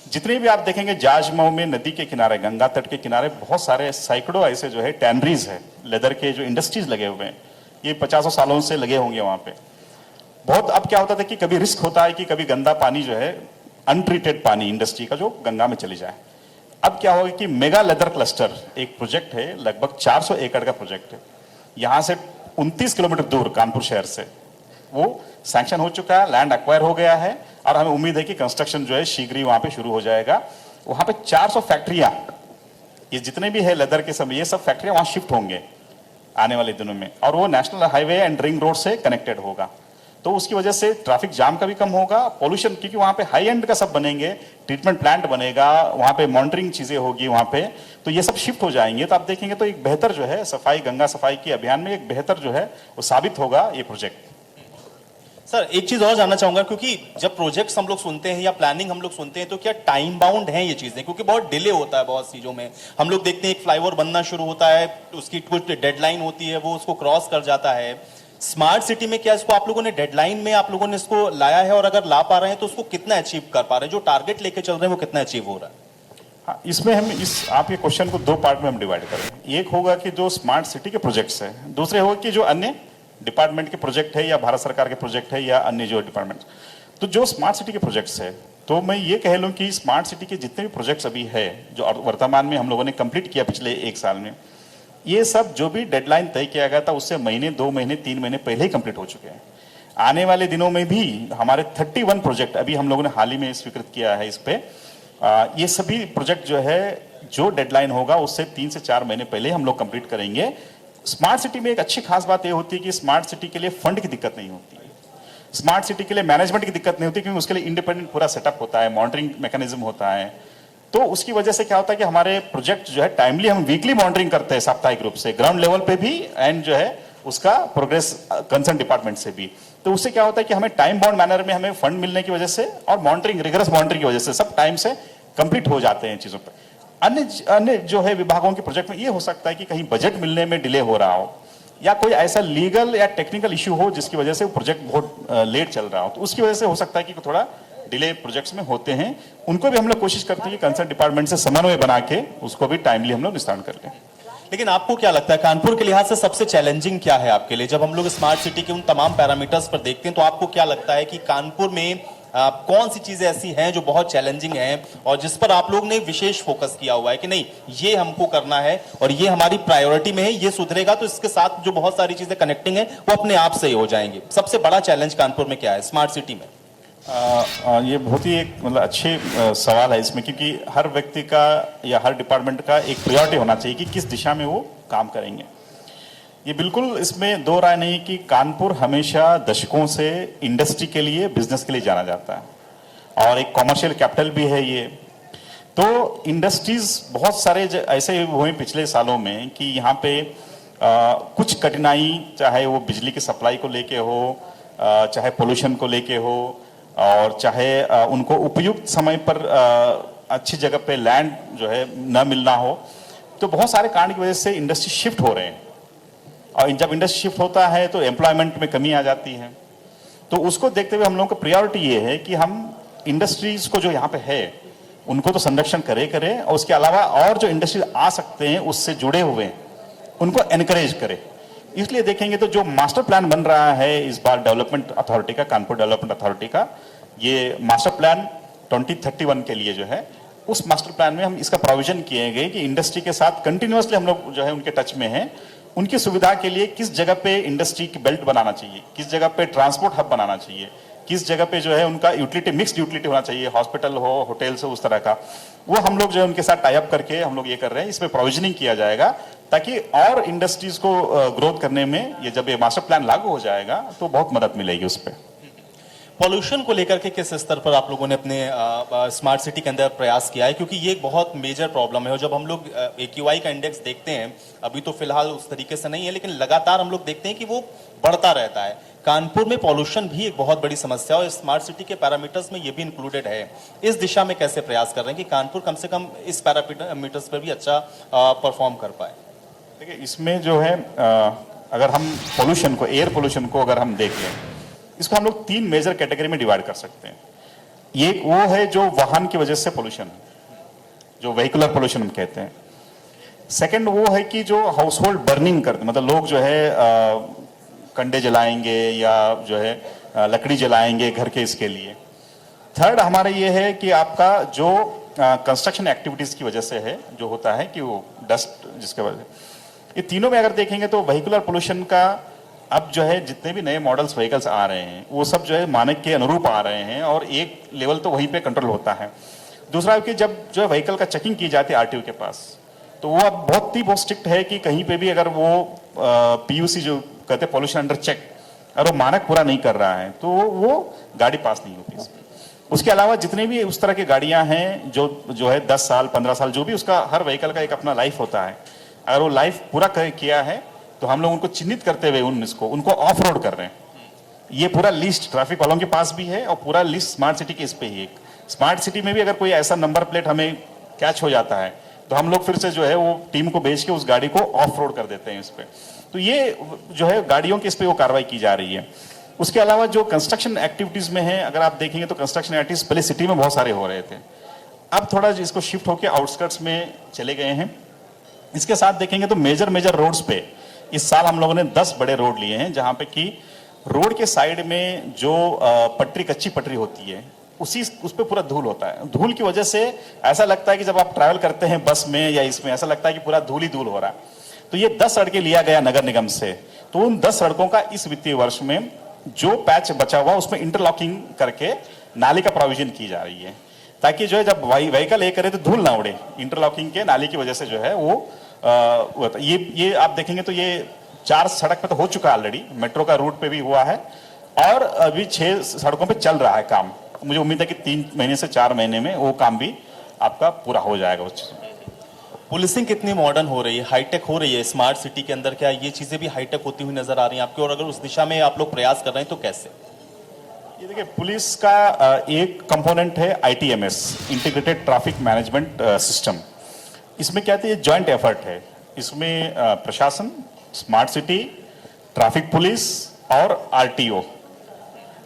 जितने भी आप देखेंगे जाजमऊ में नदी के किनारे, गंगा तट के किनारे बहुत सारे सैकड़ों ऐसे जो है टैनरीज है, लेदर के जो इंडस्ट्रीज लगे हुए हैं, ये 50 सालों से लगे होंगे वहां पे। बहुत अब क्या होता था कि कभी रिस्क होता है कि कभी गंदा पानी जो है, अनट्रीटेड पानी इंडस्ट्री का जो गंगा में चले जाए। अब क्या होगा कि मेगा लेदर क्लस्टर एक प्रोजेक्ट है, लगभग 400 एकड़ का प्रोजेक्ट है, यहां से 29 किलोमीटर दूर कानपुर शहर से, वो सैंक्शन हो चुका है, लैंड एक्वायर हो गया है, और हमें उम्मीद है कि कंस्ट्रक्शन जो है शीघ्र ही वहां पे शुरू हो जाएगा। वहां पे 400 फैक्ट्रियां, ये जितने भी है लेदर के सब, ये सब फैक्ट्रियां वहां शिफ्ट होंगे आने वाले दिनों में, और वो national highway and ring road से कनेक्टेड होगा। तो उसकी वजह से ट्रैफिक जाम का भी कम होगा, पोल्यूशन, क्योंकि वहां पे हाई एंड का सब बनेंगे, ट्रीटमेंट प्लांट बनेगा, वहां पे मॉनिटरिंग चीजें होगी वहां पे, तो ये सब शिफ्ट हो जाएंगे। तो आप देखेंगे तो एक बेहतर जो है सफाई, गंगा सफाई के अभियान में एक बेहतर जो है वो साबित होगा ये प्रोजेक्ट। सर, एक चीज और जानना चाहूंगा, क्योंकि जब प्रोजेक्ट्स हम लोग सुनते हैं या प्लानिंग हम लोग सुनते हैं, तो क्या टाइम बाउंड है ये चीजें? क्योंकि बहुत डिले होता है बहुत चीजों में। हम लोग देखते हैं एक फ्लाईओवर बनना शुरू होता है, उसकी कुछ डेडलाइन होती है, वो उसको क्रॉस कर जाता है। स्मार्ट सिटी में क्या इसको आप लोगों ने डेडलाइन में आप लोगों ने इसको लाया है, और अगर ला पा रहे हैं तो उसको कितना अचीव कर पा रहे हैं? जो टारगेट लेके चल रहे हैं वो कितना अचीव हो रहा है? हाँ, इसमें हम इस आपके क्वेश्चन को 2 पार्ट में हम डिवाइड करेंगे। एक होगा कि जो स्मार्ट सिटी के प्रोजेक्ट्स है, दूसरे होगा कि जो अन्य डिपार्टमेंट के प्रोजेक्ट है या भारत सरकार के प्रोजेक्ट है या अन्य जो डिपार्टमेंट। तो जो स्मार्ट सिटी के प्रोजेक्ट्स है, तो मैं ये कह लूं कि स्मार्ट सिटी के जितने भी प्रोजेक्ट्स अभी है जो वर्तमान में हम लोगों ने कंप्लीट किया पिछले 1 साल में, ये सब जो भी डेडलाइन तय किया गया था उससे महीने, 2 महीने, 3 महीने पहले ही कंप्लीट हो चुके हैं। आने वाले दिनों में भी हमारे 31 प्रोजेक्ट अभी हम लोगों ने हाल ही में स्वीकृत किया है इस पे। ये सभी प्रोजेक्ट जो है, जो डेडलाइन होगा उससे 3 से 4 महीने पहले हम लोग कंप्लीट करेंगे। स्मार्ट सिटी में एक अच्छी खास बात ये होती है कि स्मार्ट सिटी के लिए फंड की दिक्कत नहीं होती है, स्मार्ट सिटी के लिए मैनेजमेंट की दिक्कत नहीं होती, क्योंकि उसके लिए इंडिपेंडेंट पूरा सेटअप होता है, मॉनिटरिंग मैकेनिज्म होता है। तो उसकी वजह से क्या होता है कि हमारे प्रोजेक्ट जो है टाइमली, हम वीकली मॉनिटरिंग करते हैं साप्ताहिक रूप से, ग्राउंड लेवल पे भी एंड जो है उसका प्रोग्रेस कंसर्न डिपार्टमेंट से भी। तो उससे क्या होता है कि हमें टाइम बाउंड मैनर में हमें फंड मिलने की वजह से और मॉनिटरिंग, रिगरस मॉनिटरिंग की वजह से सब टाइम से कंप्लीट हो जाते हैं चीजों पर। अन्य जो है विभागों के प्रोजेक्ट में ये हो सकता है कि कहीं बजट मिलने में डिले हो रहा हो, या कोई ऐसा लीगल या टेक्निकल इश्यू हो जिसकी वजह से वो प्रोजेक्ट बहुत लेट चल रहा हो, तो उसकी वजह से हो सकता है कि थोड़ा डिले प्रोजेक्ट्स में होते हैं। उनको भी हम लोग कोशिश करते हैं कि कंसर्न डिपार्टमेंट से समन्वय बना के उसको भी टाइमली हम लोग निस्तारण कर लें। लेकिन आपको क्या लगता है कानपुर के लिहाज से सबसे चैलेंजिंग क्या है आपके लिए? जब हम लोग स्मार्ट सिटी के उन तमाम पैरामीटर्स पर देखते हैं तो आपको क्या लगता है कि कानपुर में कौन सी चीजें ऐसी हैं जो बहुत चैलेंजिंग हैं और जिस पर आप लोग ने विशेष फोकस किया हुआ है कि नहीं ये हमको करना है और ये हमारी प्रायोरिटी में है, ये सुधरेगा तो इसके साथ जो बहुत सारी चीजें कनेक्टिंग है वो अपने आप से ही हो जाएंगी? सबसे बड़ा चैलेंज कानपुर में क्या है स्मार्ट सिटी में? ये बहुत ही एक मतलब अच्छे सवाल है इसमें, क्योंकि हर व्यक्ति का या हर डिपार्टमेंट का एक प्रायोरिटी होना चाहिए कि किस दिशा में वो काम करेंगे। ये बिल्कुल इसमें दो राय नहीं कि कानपुर हमेशा दशकों से इंडस्ट्री के लिए, बिजनेस के लिए जाना जाता है और एक कॉमर्शियल कैपिटल भी है ये। तो इंडस्ट्रीज बहुत सारे ऐसे हुए पिछले सालों में कि यहाँ पे कुछ कठिनाई, चाहे वो बिजली की सप्लाई को लेके हो, चाहे पोल्यूशन को लेके हो, और चाहे उनको उपयुक्त समय पर अच्छी जगह पे लैंड जो है न मिलना हो, तो बहुत सारे कारण की वजह से इंडस्ट्री शिफ्ट हो रहे हैं। और जब इंडस्ट्री शिफ्ट होता है तो एम्प्लॉयमेंट में कमी आ जाती है। तो उसको देखते हुए हम लोगों का प्रायोरिटी ये है कि हम इंडस्ट्रीज को जो यहाँ पे है उनको तो संरक्षण करें और उसके अलावा और जो इंडस्ट्रीज आ सकते हैं उससे जुड़े हुए हैं उनको एनकरेज करें। इसलिए देखेंगे तो जो मास्टर प्लान बन रहा है इस बार डेवलपमेंट अथॉरिटी का, कानपुर डेवलपमेंट अथॉरिटी का, ये मास्टर प्लान 2031 के लिए जो है, उस मास्टर प्लान में हम इसका प्रोविजन किए गए कि इंडस्ट्री के साथ कंटिन्यूअसली हम लोग जो है उनके टच में हैं। उनकी सुविधा के लिए किस जगह पे इंडस्ट्री की बेल्ट बनाना चाहिए, किस जगह पे ट्रांसपोर्ट हब बनाना चाहिए, किस जगह पे जो है उनका यूटिलिटी, मिक्स्ड यूटिलिटी होना चाहिए, हॉस्पिटल हो, होटल्स हो, उस तरह का, वो हम लोग जो है उनके साथ टाई अप करके हम लोग ये कर रहे हैं। इसमें प्रोविजनिंग किया जाएगा ताकि और इंडस्ट्रीज को ग्रोथ करने में, ये जब ये मास्टर प्लान लागू हो जाएगा तो बहुत मदद मिलेगी उस पर। पॉल्यूशन को लेकर के किस स्तर पर आप लोगों ने अपने स्मार्ट सिटी के अंदर प्रयास किया है? क्योंकि ये एक बहुत मेजर प्रॉब्लम है और जब हम लोग AQI का इंडेक्स देखते हैं, अभी तो फिलहाल उस तरीके से नहीं है, लेकिन लगातार हम लोग देखते हैं कि वो बढ़ता रहता है। कानपुर में पॉल्यूशन भी एक बहुत बड़ी समस्या है और स्मार्ट सिटी के पैरामीटर्स में ये भी इंक्लूडेड है। इस दिशा में कैसे प्रयास कर रहे हैं कि कानपुर कम से कम इस पैरामीटर्स पर भी अच्छा परफॉर्म कर पाए? देखिए, इसमें जो है अगर हम पोल्यूशन को, एयर पोल्यूशन को अगर हम देख लें, इसको हम लोग 3 मेजर कैटेगरी में डिवाइड कर सकते हैं। एक वो है जो वाहन की वजह से पोल्यूशन है, जो व्हीकुलर पोल्यूशन हम कहते हैं। सेकंड वो है कि जो हाउस होल्ड बर्निंग करते, मतलब लोग जो है कंडे जलाएंगे या जो है लकड़ी जलाएंगे घर के इसके लिए। थर्ड हमारा ये है कि आपका जो कंस्ट्रक्शन एक्टिविटीज की वजह से है, जो होता है कि वो डस्ट जिसके वजह से, ये तीनों में अगर देखेंगे तो व्हीकुलर पोल्यूशन का अब जो है जितने भी नए मॉडल्स व्हीकल्स आ रहे हैं वो सब जो है मानक के अनुरूप आ रहे हैं और एक लेवल तो वहीं पे कंट्रोल होता है। दूसरा कि जब जो है व्हीकल का चेकिंग की जाती है RTO के पास, तो वो अब बहुत स्ट्रिक्ट है कि कहीं पे भी अगर वो PUC जो कहते हैं पॉल्यूशन अंडर चेक, अगर वो मानक पूरा नहीं कर रहा है तो वो गाड़ी पास नहीं होती इसमें। उसके अलावा जितने भी उस तरह की गाड़ियां हैं जो है 10 साल 15 साल, जो भी उसका हर व्हीकल का एक अपना लाइफ होता है, अगर वो लाइफ पूरा किया है तो हम लोग उनको चिन्हित करते हुए उनको ऑफ रोड कर रहे हैं। ये पूरा लिस्ट ट्रैफिक वालों के पास भी है और पूरा लिस्ट स्मार्ट सिटी के इस पे ही। एक स्मार्ट सिटी में भी अगर कोई ऐसा नंबर प्लेट हमें कैच हो जाता है तो हम लोग फिर से जो है वो टीम को भेज के उस गाड़ी को ऑफ रोड कर देते हैं इस पे। तो ये जो है गाड़ियों के इस पे वो कार्रवाई की जा रही है। उसके अलावा जो कंस्ट्रक्शन एक्टिविटीज में है, अगर आप देखेंगे तो कंस्ट्रक्शन एक्टिविटीज पहले सिटी में बहुत सारे हो रहे थे, अब थोड़ा इसको शिफ्ट होकर आउटस्कर्ट्स में चले गए हैं। इसके साथ देखेंगे तो मेजर रोड्स पे इस साल हम लोगों ने 10 बड़े रोड लिए हैं, जहां पे कि रोड के साइड में जो पटरी, कच्ची पटरी होती है, उस पे पूरा धूल होता है। धूल की वजह से ऐसा लगता है कि जब आप ट्रैवल करते हैं बस में या इसमें, ऐसा लगता है कि पूरा धूल ही धूल हो रहा है। तो ये 10 सड़कें लिया गया नगर निगम से, तो उन 10 सड़कों का इस वित्तीय वर्ष में जो पैच बचा हुआ उसमें इंटरलॉकिंग करके नाली का प्रोविजन की जा रही है, ताकि जो है जब व्हीकल ये करे तो धूल ना उड़े। इंटरलॉकिंग के नाली की वजह से जो है वो ये आप देखेंगे तो ये 4 सड़क पे तो हो चुका है ऑलरेडी, मेट्रो का रूट पे भी हुआ है और अभी 6 सड़कों पे चल रहा है काम। मुझे उम्मीद है कि 3 महीने से 4 महीने में वो काम भी आपका पूरा हो जाएगा उस चीज में। पुलिसिंग कितनी मॉडर्न हो रही है, हाईटेक हो रही है स्मार्ट सिटी के अंदर, क्या ये चीजें भी हाईटेक होती हुई नजर आ रही हैं आपकी, और अगर उस दिशा में आप लोग प्रयास कर रहे हैं तो कैसे? ये देखिए, पुलिस का एक कंपोनेंट है ITMS, integrated traffic management system. इसमें क्या है, जॉइंट एफर्ट है। इसमें प्रशासन, स्मार्ट सिटी, ट्रैफिक पुलिस और RTO,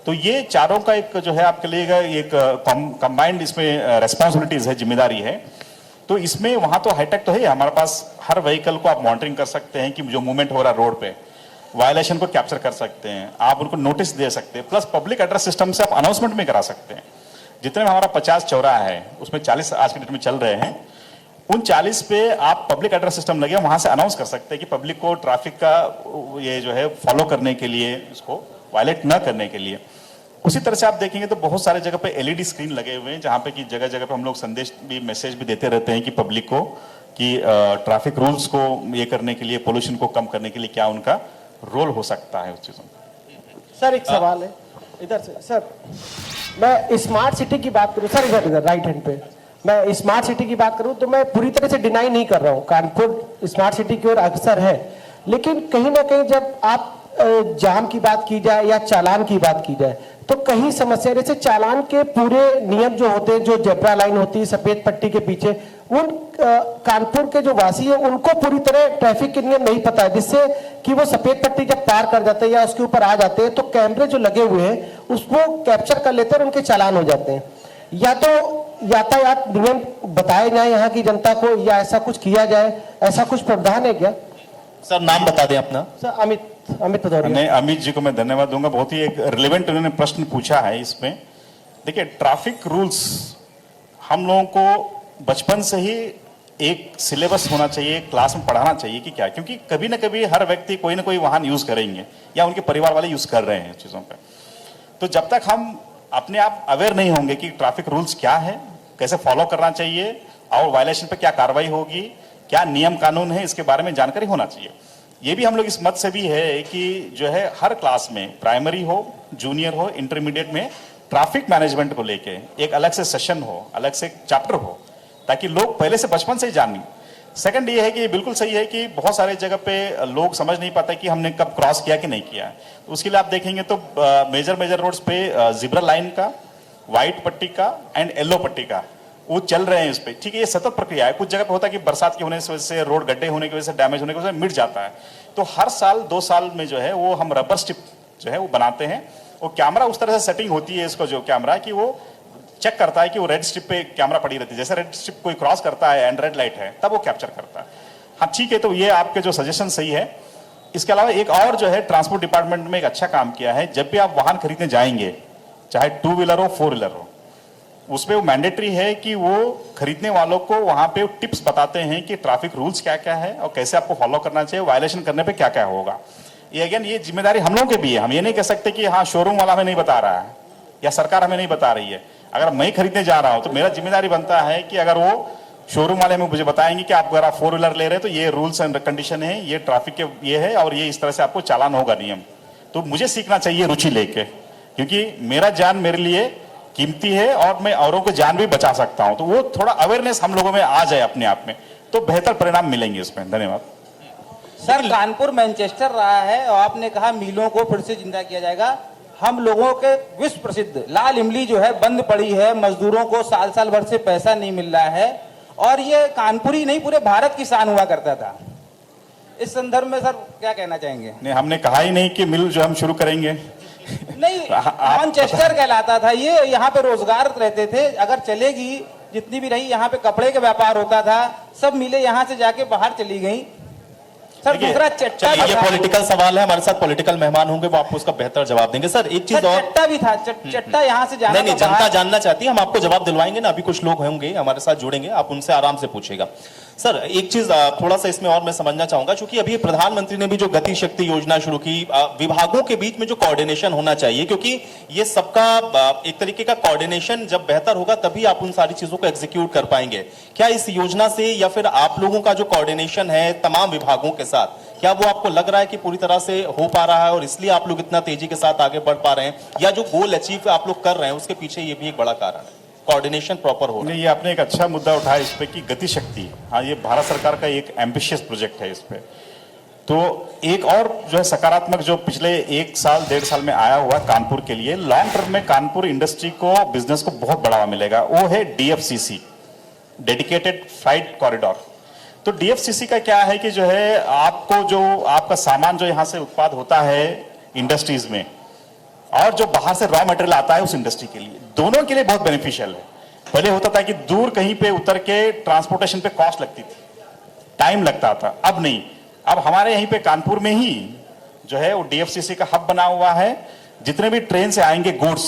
तो ये चारों का एक जो है आपके लिए एक कंबाइंड इसमें रेस्पॉन्सिबिलिटीज है, जिम्मेदारी है। तो इसमें वहां तो हाईटेक तो है, हमारे पास हर व्हीकल को आप मॉनिटरिंग कर सकते हैं कि जो मूवमेंट हो रहा है रोड पे, वायलेशन को कैप्चर कर सकते हैं, आप उनको नोटिस दे सकते हैं, प्लस पब्लिक एड्रेस सिस्टम से आप अनाउंसमेंट भी करा सकते हैं। जितने में हमारा 50 चौराहा है उसमें 40 आज के डेट में चल रहे हैं, उन 40 पे आप पब्लिक एड्रेस सिस्टम लगे, वहां से अनाउंस कर सकते हैं कि पब्लिक को ट्रैफिक का ये जो है फॉलो करने के लिए, उसको वायलेट न करने के लिए। उसी तरह से आप देखेंगे तो बहुत सारे जगह पे LED स्क्रीन लगे हुए हैं, जहां पे कि जगह जगह पे हम लोग संदेश भी, मैसेज भी देते रहते हैं कि पब्लिक को कि ट्रैफिक रूल्स को ये करने के लिए, पोल्यूशन को कम करने के लिए क्या उनका रोल हो सकता है उस चीजों में। सर एक सवाल है इधर से। सर मैं स्मार्ट सिटी की बात करूं, सर इधर इधर राइट हैंड पे, मैं स्मार्ट सिटी की बात करूं तो मैं पूरी तरह से डिनाई नहीं कर रहा हूं, कानपुर स्मार्ट सिटी की ओर अग्रसर है, लेकिन कहीं ना कहीं जब आप जाम की बात की जाए या चालान की बात की जाए तो कहीं समस्या, जैसे चालान के पूरे नियम जो होते हैं, जो जेब्रा लाइन होती है सफेद पट्टी के पीछे, उन कानपुर के जो वासी है उनको पूरी तरह ट्रैफिक के नियम नहीं पता है, जिससे कि वो सफेद पट्टी जब पार कर जाते हैं या उसके ऊपर आ जाते हैं तो कैमरे जो लगे हुए हैं उसको कैप्चर कर लेते हैं और उनके चालान हो जाते हैं। या तो यातायात नियम बताए जाए यहाँ की जनता को, या ऐसा कुछ किया जाए, ऐसा कुछ प्रावधान है क्या? सर नाम बता दें अपना। सर अमित भदौरिया। नहीं, अमित जी को मैं धन्यवाद दूंगा, बहुत ही एक रिलेवेंट उन्होंने प्रश्न पूछा है इसमें। देखिए, ट्रैफिक रूल्स हम लोगों को बचपन से ही एक सिलेबस होना चाहिए, क्लास में पढ़ाना चाहिए कि क्या, क्योंकि कभी ना कभी हर व्यक्ति कोई ना कोई वाहन यूज करेंगे या उनके परिवार वाले यूज कर रहे हैं चीजों पे। तो जब तक हम अपने आप अवेयर नहीं होंगे कि ट्रैफिक रूल्स क्या है, कैसे फॉलो करना चाहिए और वायलेशन पे क्या कार्रवाई होगी, क्या नियम कानून है, इसके बारे में जानकारी होना चाहिए। ये भी हम लोग इस मत से भी है कि जो है हर क्लास में, प्राइमरी हो, जूनियर हो, इंटरमीडिएट में ट्रैफिक मैनेजमेंट को लेके एक अलग से सेशन हो, अलग से चैप्टर हो, ताकि लोग पहले से बचपन से ही जानें। सेकंड ये है कि बिल्कुल सही है कि बहुत सारे जगह पे लोग समझ नहीं पाते कि हमने कब क्रॉस किया कि नहीं किया। तो उसके लिए आप देखेंगे तो मेजर रोड्स पे जिब्रा लाइन का, व्हाइट पट्टी का एंड येलो पट्टी का वो चल रहे हैं इस पे, ठीक है। ये सतत प्रक्रिया है। कुछ जगह पे होता है कि बरसात की होने की वजह से, रोड गड्ढे होने की वजह से, डैमेज होने की वजह से मिट जाता है, तो हर साल 2 साल में जो है वो हम रबर स्ट्रिप जो है वो बनाते हैं। वो कैमरा उस तरह से सेटिंग होती है इसको, जो कैमरा कि वो चेक करता है कि वो रेड स्ट्रिप पे कैमरा पड़ी रहती है, जैसे रेड स्ट्रिप कोई क्रॉस करता है एंड रेड लाइट है तब वो कैप्चर करता है। हाँ ठीक है, तो ये आपके जो सजेशन सही है। इसके अलावा एक और जो है ट्रांसपोर्ट डिपार्टमेंट में एक अच्छा काम किया है, जब भी आप वाहन खरीदने जाएंगे, चाहे 2 व्हीलर हो 4 व्हीलर हो, उसमें वो मैंडेटरी है कि वो खरीदने वालों को वहां पे टिप्स बताते हैं कि ट्रैफिक रूल्स क्या क्या है और कैसे आपको फॉलो करना चाहिए, वायलेशन करने पे क्या क्या होगा। ये अगेन ये जिम्मेदारी हम लोगों की भी है। हम ये नहीं कह सकते कि हाँ शोरूम वाला हमें नहीं बता रहा है या सरकार हमें नहीं बता रही है। अगर मैं खरीदने जा रहा हूं तो मेरा जिम्मेदारी बनता है कि अगर वो शोरूम वाले में मुझे बताएंगे कि आप अगर आप 4 व्हीलर ले रहे हैं तो ये रूल्स एंड कंडीशन है, ये ट्रैफिक के ये है और ये इस तरह से आपको चालान होगा नियम, तो मुझे सीखना चाहिए रुचि लेके, क्योंकि मेरा जान मेरे लिए कीमती है और मैं औरों को जान भी बचा सकता हूं। तो वो थोड़ा अवेयरनेस हम लोगों में आ जाए अपने आप में तो बेहतर परिणाम मिलेंगे इसमें। धन्यवाद सर। कानपुर मैनचेस्टर रहा है और आपने कहा मिलों को फिर से जिंदा किया जाएगा। हम लोगों के विश्व प्रसिद्ध लाल इमली जो है बंद पड़ी है, मजदूरों को साल साल भर से पैसा नहीं मिल रहा है और ये कानपुर ही नहीं पूरे भारत की शान हुआ करता था। इस संदर्भ में सर क्या कहना चाहेंगे? नहीं, हमने कहा ही नहीं कि मिल जो हम शुरू करेंगे नहीं, मैनचेस्टर कहलाता था ये, यहाँ पे रोजगार रहते थे। अगर चलेगी जितनी भी रही, यहाँ पे कपड़े का व्यापार होता था, सब मिले यहाँ से जाके बाहर चली गई। सर दूसरा चट्टा, ये पॉलिटिकल सवाल है, हमारे साथ पॉलिटिकल मेहमान होंगे, वो आपको उसका बेहतर जवाब देंगे। सर एक चीज और, चट्टा भी था, चट्टा यहाँ से जाना, नहीं जनता जानना चाहती है, हम आपको जवाब दिलवाएंगे ना। अभी कुछ लोग होंगे हमारे साथ जुड़ेंगे, आप उनसे आराम से पूछेगा। सर एक चीज थोड़ा सा इसमें और मैं समझना चाहूंगा, क्योंकि अभी प्रधानमंत्री ने भी जो गति शक्ति योजना शुरू की, विभागों के बीच में जो कोऑर्डिनेशन होना चाहिए, क्योंकि ये सबका एक तरीके का कोऑर्डिनेशन जब बेहतर होगा तभी आप उन सारी चीजों को एग्जीक्यूट कर पाएंगे। क्या इस योजना से या फिर आप लोगों का जो कोऑर्डिनेशन है तमाम विभागों के साथ, क्या वो आपको लग रहा है कि पूरी तरह से हो पा रहा है और इसलिए आप लोग इतना तेजी के साथ आगे बढ़ पा रहे हैं, या जो गोल अचीव आप लोग कर रहे हैं उसके पीछे ये भी एक बड़ा कारण है, कोऑर्डिनेशन प्रॉपर हो रहा है? नहीं, ये आपने एक अच्छा मुद्दा उठाया इस पे कि गति शक्ति, हाँ ये भारत सरकार का एक एम्बिशियस प्रोजेक्ट है इस पे। तो एक और जो है सकारात्मक जो पिछले 1 साल 1.5 साल में आया हुआ कानपुर के लिए, लॉन्ग टर्म में कानपुर इंडस्ट्री को, बिजनेस को बहुत बढ़ावा मिलेगा, वो है DFCC, डेडिकेटेड फ्राइट कॉरिडोर। तो DFCC का क्या है कि जो है आपको जो आपका सामान जो यहाँ से उत्पाद होता है इंडस्ट्रीज में, और जो बाहर से रॉ मटेरियल आता है उस इंडस्ट्री के लिए, दोनों के लिए बहुत बेनिफिशियल है। पहले होता था कि दूर कहीं पे उतर के ट्रांसपोर्टेशन पे कॉस्ट लगती थी, टाइम लगता था, अब नहीं। अब हमारे यहीं पे कानपुर में ही जो है वो DFCC का हब बना हुआ है। जितने भी ट्रेन से आएंगे गुड्स,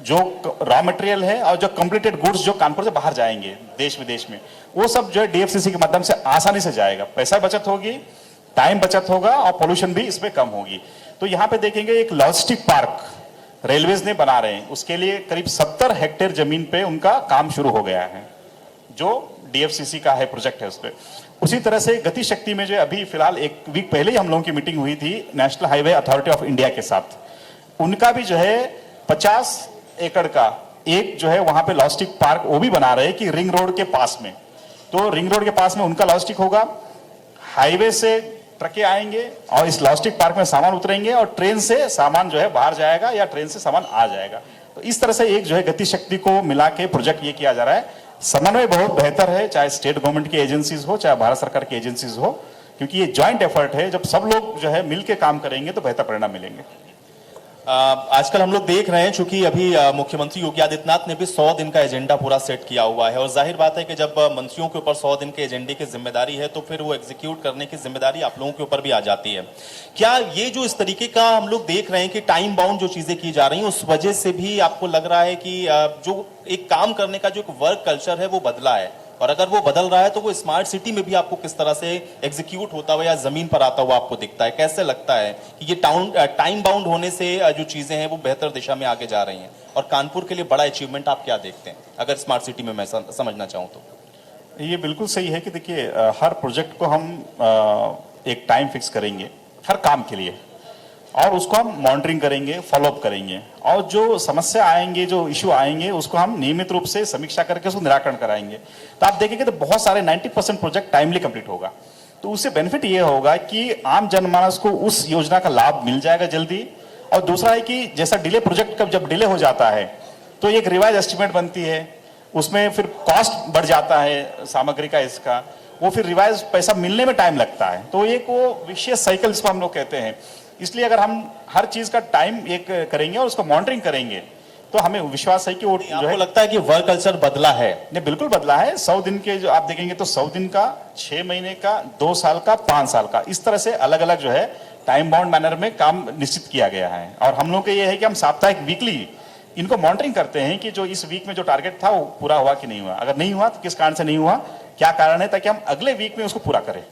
जो रॉ मटेरियल है और जो कंप्लीटेड गुड्स जो कानपुर से बाहर जाएंगे देश विदेश में, वो सब जो है DFCC के माध्यम से आसानी से जाएगा। पैसा बचत होगी, टाइम बचत होगा और पोल्यूशन भी इसमें कम होगी। तो यहाँ पे देखेंगे एक लॉजिस्टिक पार्क रेलवेज ने बना रहे हैं, उसके लिए करीब 70 हेक्टेयर जमीन पे उनका काम शुरू हो गया है, जो DFCC का है प्रोजेक्ट है उस पर। उसी तरह से गति शक्ति में जो अभी फिलहाल 1 वीक पहले ही हम लोगों की मीटिंग हुई थी national highway authority of India के साथ, उनका भी जो है 50 एकड़ का एक जो है वहां पे लॉजिस्टिक पार्क वो भी बना रहे हैं कि रिंग रोड के पास में। तो रिंग रोड के पास में उनका लॉजिस्टिक होगा, हाईवे से ट्रकें आएंगे और इस लॉजिस्टिक पार्क में सामान उतरेंगे और ट्रेन से सामान जो है बाहर जाएगा या ट्रेन से सामान आ जाएगा। तो इस तरह से एक जो है गति शक्ति को मिला के प्रोजेक्ट ये किया जा रहा है। समन्वय बहुत बेहतर है, चाहे स्टेट गवर्नमेंट की एजेंसीज हो चाहे भारत सरकार की एजेंसीज हो, क्योंकि ये ज्वाइंट एफर्ट है। जब सब लोग जो है मिलकर काम करेंगे तो बेहतर परिणाम मिलेंगे। आजकल हम लोग देख रहे हैं, चूंकि अभी मुख्यमंत्री योगी आदित्यनाथ ने भी 100 दिन का एजेंडा पूरा सेट किया हुआ है, और जाहिर बात है कि जब मंत्रियों के ऊपर 100 दिन के एजेंडे की जिम्मेदारी है तो फिर वो एग्जीक्यूट करने की जिम्मेदारी आप लोगों के ऊपर भी आ जाती है। क्या ये जो इस तरीके का हम लोग देख रहे हैं कि टाइम बाउंड जो चीजें की जा रही हैं, उस वजह से भी आपको लग रहा है कि जो एक काम करने का जो एक वर्क कल्चर है वो बदला है? और अगर वो बदल रहा है तो वो स्मार्ट सिटी में भी आपको किस तरह से एग्जीक्यूट होता हुआ या जमीन पर आता हुआ आपको दिखता है? कैसे लगता है कि ये टाइम बाउंड होने से जो चीजें हैं वो बेहतर दिशा में आगे जा रही हैं? और कानपुर के लिए बड़ा अचीवमेंट आप क्या देखते हैं, अगर स्मार्ट सिटी में मैं समझना चाहूँ तो? ये बिल्कुल सही है कि देखिए हर प्रोजेक्ट को हम एक टाइम फिक्स करेंगे हर काम के लिए, और उसको हम मॉनिटरिंग करेंगे, फॉलोअप करेंगे, और जो समस्या आएंगे, जो इशू आएंगे, उसको हम नियमित रूप से समीक्षा करके उसको निराकरण कराएंगे। तो आप देखेंगे तो बहुत सारे 90% प्रोजेक्ट टाइमली कंप्लीट होगा। तो उससे बेनिफिट ये होगा कि आम जनमानस को उस योजना का लाभ मिल जाएगा जल्दी। और दूसरा है कि जैसा डिले प्रोजेक्ट का जब डिले हो जाता है तो एक रिवाइज एस्टिमेट बनती है, उसमें फिर कॉस्ट बढ़ जाता है सामग्री का, इसका वो फिर रिवाइज पैसा मिलने में टाइम लगता है। तो एक वो विशेष साइकिल जिसको हम लोग कहते हैं। इसलिए अगर हम हर चीज का टाइम एक करेंगे और उसको मॉनिटरिंग करेंगे तो हमें विश्वास है कि वो जो है, लगता है कि वर्क कल्चर बदला है? नहीं, बिल्कुल बदला है। 100 दिन के जो आप देखेंगे तो 100 दिन का, 6 महीने का, 2 साल का, 5 साल का, इस तरह से अलग अलग जो है टाइम बाउंड मैनर में काम निश्चित किया गया है। और हम लोग का ये है कि हम साप्ताहिक वीकली इनको मॉनिटरिंग करते हैं कि जो इस वीक में जो टारगेट था वो पूरा हुआ कि नहीं हुआ, अगर नहीं हुआ तो किस कारण से नहीं हुआ, क्या कारण है, ताकि हम अगले वीक में उसको पूरा करें।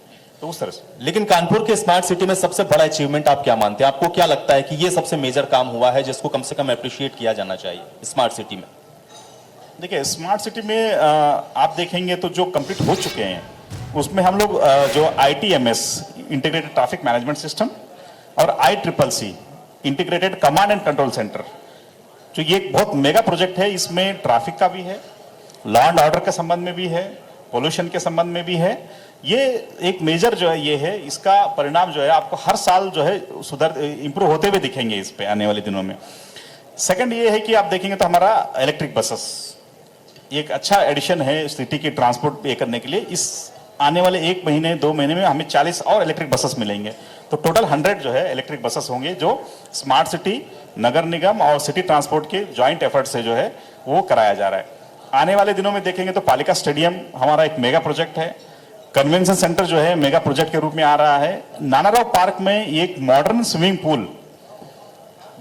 तो उस तरह से। लेकिन कानपुर के स्मार्ट सिटी में सबसे बड़ा अचीवमेंट आप क्या मानते हैं? आपको क्या लगता है कि ये सबसे मेजर काम हुआ है जिसको कम से कम अप्रिशिएट किया जाना चाहिए स्मार्ट सिटी में? देखिए, स्मार्ट सिटी में आप देखेंगे तो जो कंप्लीट हो चुके हैं उसमें हम लोग जो ITMS integrated traffic management system और ICCC integrated command and control centre, जो ये एक बहुत मेगा प्रोजेक्ट है। इसमें ट्रैफिक का भी है, लॉ एंड ऑर्डर के संबंध में भी है, पोल्यूशन के संबंध में भी है। ये एक मेजर जो है ये है, इसका परिणाम जो है आपको हर साल जो है इंप्रूव होते हुए दिखेंगे इस पे आने वाले दिनों में। सेकंड ये है कि आप देखेंगे तो हमारा इलेक्ट्रिक बसेस एक अच्छा एडिशन है सिटी की ट्रांसपोर्ट पे करने के लिए। इस आने वाले 1 महीने 2 महीने में हमें 40 और इलेक्ट्रिक बसेस मिलेंगे, तो टोटल 100 जो है इलेक्ट्रिक बसेस होंगे, जो स्मार्ट सिटी, नगर निगम और सिटी ट्रांसपोर्ट के ज्वाइंट एफर्ट से जो है वो कराया जा रहा है। आने वाले दिनों में देखेंगे तो पालिका स्टेडियम हमारा एक मेगा प्रोजेक्ट है। कन्वेंशन सेंटर जो है मेगा प्रोजेक्ट के रूप में आ रहा है। नानाराव पार्क में एक मॉडर्न स्विमिंग पूल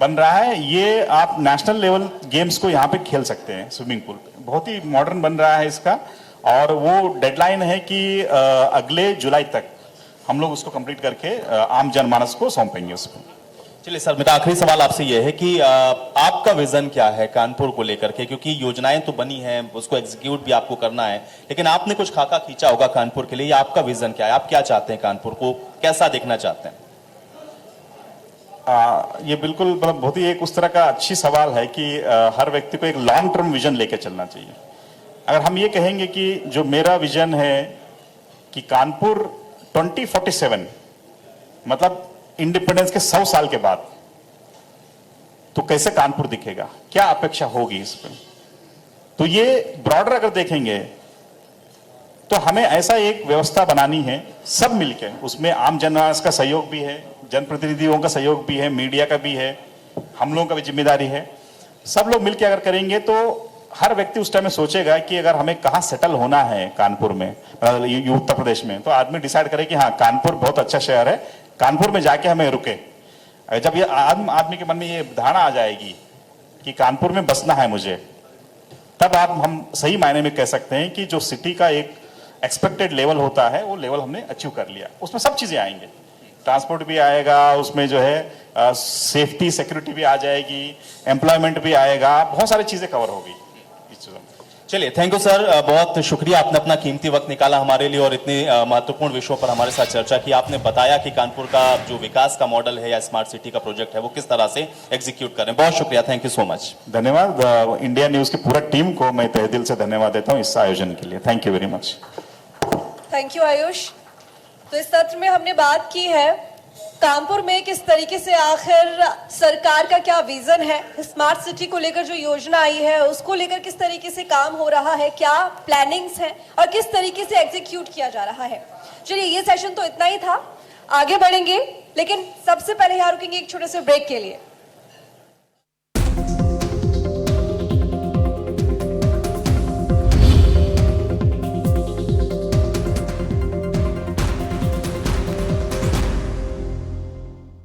बन रहा है। ये आप नेशनल लेवल गेम्स को यहाँ पे खेल सकते हैं। स्विमिंग पूल बहुत ही मॉडर्न बन रहा है इसका, और वो डेडलाइन है कि अगले जुलाई तक हम लोग उसको कंप्लीट करके आम जनमानस को सौंपेंगे उसको। चलिए सर, मेरा आखिरी सवाल आपसे यह है कि आपका विजन क्या है कानपुर को लेकर के, क्योंकि योजनाएं तो बनी हैं, उसको एग्जीक्यूट भी आपको करना है, लेकिन आपने कुछ खाका खींचा होगा कानपुर के लिए, या आपका विजन क्या है, आप क्या चाहते हैं, कानपुर को कैसा देखना चाहते हैं? ये बिल्कुल मतलब बहुत ही एक उस तरह का अच्छी सवाल है कि हर व्यक्ति को एक लॉन्ग टर्म विजन लेके चलना चाहिए। अगर हम ये कहेंगे कि जो मेरा विजन है कि कानपुर 2047 मतलब इंडिपेंडेंस के 100 साल के बाद तो कैसे कानपुर दिखेगा, क्या अपेक्षा होगी इस पर, तो ये ब्रॉडर अगर देखेंगे तो हमें ऐसा एक व्यवस्था बनानी है सब मिलके, उसमें आम जनमानस का सहयोग भी है, जनप्रतिनिधियों का सहयोग भी है, मीडिया का भी है, हम लोगों का भी जिम्मेदारी है। सब लोग मिलके अगर करेंगे तो हर व्यक्ति उस टाइम में सोचेगा कि अगर हमें कहाँ सेटल होना है कानपुर में, उत्तर प्रदेश में, तो आदमी डिसाइड करे कि हाँ कानपुर बहुत अच्छा शहर है, कानपुर में जाके हमें रुके। जब ये आदमी के मन में ये धारणा आ जाएगी कि कानपुर में बसना है मुझे, तब हम सही मायने में कह सकते हैं कि जो सिटी का एक एक्सपेक्टेड लेवल होता है वो लेवल हमने अचीव कर लिया। उसमें सब चीजें आएंगे, ट्रांसपोर्ट भी आएगा, उसमें जो है सेफ्टी सिक्योरिटी भी आ जाएगी, एम्प्लॉयमेंट भी आएगा, बहुत सारी चीजें कवर होगी इस चीजों में। चलिए, थैंक यू सर, बहुत शुक्रिया, आपने अपना कीमती वक्त निकाला हमारे लिए और इतने महत्वपूर्ण विषयों पर हमारे साथ चर्चा की। आपने बताया कि कानपुर का जो विकास का मॉडल है या स्मार्ट सिटी का प्रोजेक्ट है वो किस तरह से एग्जीक्यूट करें। बहुत शुक्रिया, थैंक यू सो मच। धन्यवाद। इंडिया न्यूज की पूरा टीम को मैं तहे दिल से धन्यवाद देता हूँ इस आयोजन के लिए। Thank you very much. Thank you Ayush. तो इस सत्र में हमने बात की है कानपुर में किस तरीके से आखिर सरकार का क्या विजन है, स्मार्ट सिटी को लेकर जो योजना आई है उसको लेकर किस तरीके से काम हो रहा है, क्या प्लानिंग्स हैं और किस तरीके से एग्जीक्यूट किया जा रहा है। चलिए, ये सेशन तो इतना ही था, आगे बढ़ेंगे, लेकिन सबसे पहले यहाँ रुकेंगे एक छोटे से ब्रेक के लिए।